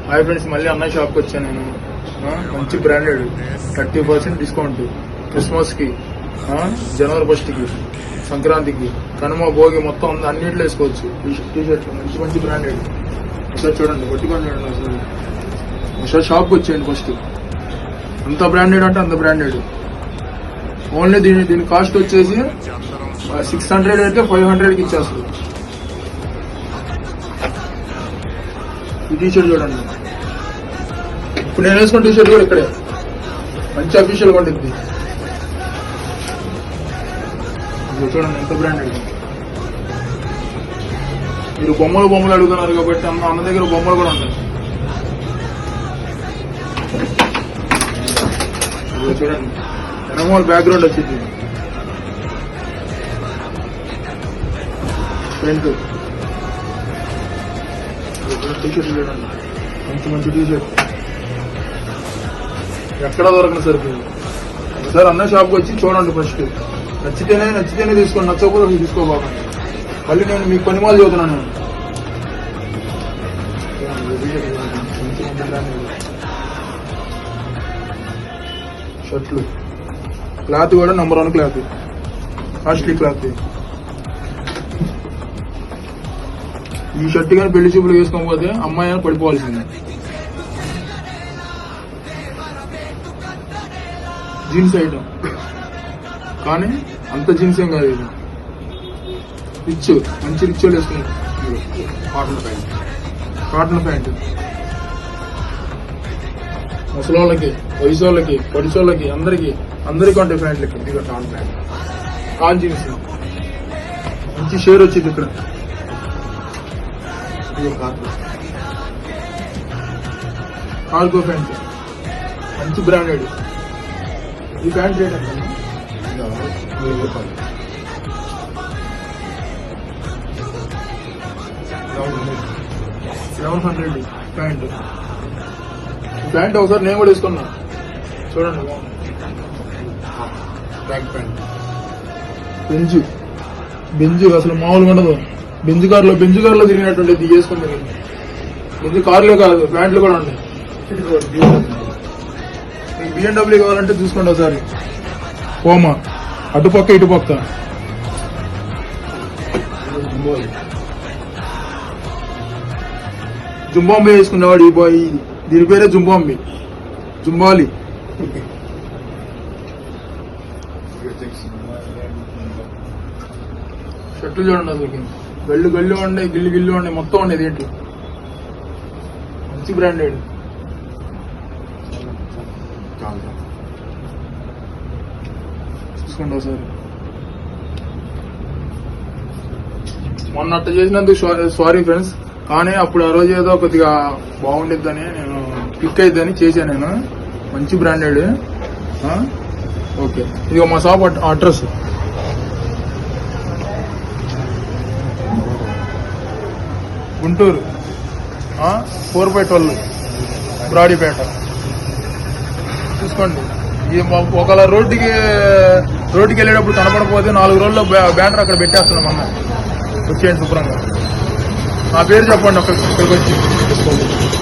Hi friends, మళ్ళీ అన్న షాప్కి వచ్చాను నేను. మంచి బ్రాండెడ్ 30% డిస్కౌంట్ క్రిస్మస్కి, జనవరి 1కి, సంక్రాంతికి, కనుమ, భోగి మొత్తం అన్నింటిలో వేసుకోవచ్చు. టీషర్ట్లు మంచి మంచి బ్రాండెడ్. ఒకసారి చూడండి, కొట్టుకొని చూడండి. ఒకసారి షాప్కి వచ్చేయండి. ఫస్ట్ అంత బ్రాండెడ్ అంటే అంత బ్రాండెడ్. ఓన్లీ దీని కాస్ట్ వచ్చేసి 600 అయితే 500కి ఇచ్చేస్తుంది. ఈ టీషర్ట్ చూడండి. ఇప్పుడు నేను వేసుకున్న టీషర్ట్ కూడా ఇక్కడే మంచి అఫీషియల్ గా ఉంటుంది. చూడండి ఎంత బ్రాండెడ్. మీరు బొమ్మలు అడుగుతున్నారు కాబట్టి అన్న దగ్గర బొమ్మలు కూడా ఉంటాయి. చూడండి, వెనకాల బ్యాక్గ్రౌండ్ వచ్చింది. ఫ్రంట్ టీషర్ట్ చూడండి, మంచి మంచి టీషర్ట్. ఎక్కడ దొరకని సరిపోయింది. ఒకసారి అన్న షాప్కి వచ్చి చూడండి. ఫస్ట్ నచ్చితేనే తీసుకోండి, నచ్చకపోతే తీసుకోబాకండి. మళ్ళీ నేను మీకు పని మాలు చదువుతున్నాను. షర్ట్లు, క్లాత్ కూడా నంబర్ 1 క్లాత్, కాస్ట్లీ క్లాత్. ఈ షర్ట్ కానీ పెళ్లి చూపులు వేసుకోకపోతే అమ్మాయి అని పడిపోవాల్సిందే. జీన్స్ ఐటమ్ కానీ అంత జీన్స్ ఏం కాదు. ఇది రిచ్, మంచి రిచ్ వాళ్ళు వేసుకున్నారు. కాటన్ ప్యాంట్ ముసలోళ్ళకి, వయసు వాళ్ళకి, పొడిసోళ్ళకి, అందరికీ ఉంటాయి ప్యాంట్లకి. ఇది కాటన్ ప్యాంట్, కాన్ జీన్స్ మంచి షేర్ వచ్చింది ఇక్కడ. కార్గో ప్యాంట్ మంచి బ్రాండెడ్. ఈ ప్యాంట్ రేట్ ఎంత? 700 ప్యాంట్. ఒకసారి నేను కూడా వేసుకున్నా. చూడండి, బ్యాక్ ప్యాంట్. బెంజ్ అసలు మామూలుగా ఉండదు. బెంజ్ కారులో తిరిగినట్టుండే ఇది చేసుకుని. బెంజ్ కారులో కాదు, ప్యాంట్లు కూడా ఉన్నాయి. మీకు BMW కావాలంటే చూసుకోండి ఒకసారి. పోమా అటుపక్క ఇటుపక్క. జుంబాంబి వేసుకునేవాడు ఈ బాయ్. దీని పేరే జుంబాలి. షర్ట్లు చూడండి, అసలు గల్లు ఉండే, గిల్లు ఉండే, మొత్తం ఉండేది ఏంటి. మంచి బ్రాండెడ్. చూసుకోండి ఒకసారి. మొన్న అట్ట చేసినందుకు సారీ ఫ్రెండ్స్. కానీ అప్పుడు ఆ రోజు ఏదో కొద్దిగా బాగుండిద్దని, నేను క్లిక్ అయిద్దని చేశాను నేను. మంచి బ్రాండెడ్. ఓకే, ఇదిగో మా షాప్ అడ్రస్. గుంటూరు 4/12 బ్రాడీపేట. చూసుకోండి. ఒకవేళ రోడ్డుకి వెళ్ళేటప్పుడు కనపడకపోతే 4 రోజుల్లో బ్యానర్ అక్కడ పెట్టేస్తున్నాం అన్న. వచ్చేయండి శుభ్రంగా. నా పేరు చెప్పండి, ఇక్కడికి వచ్చి.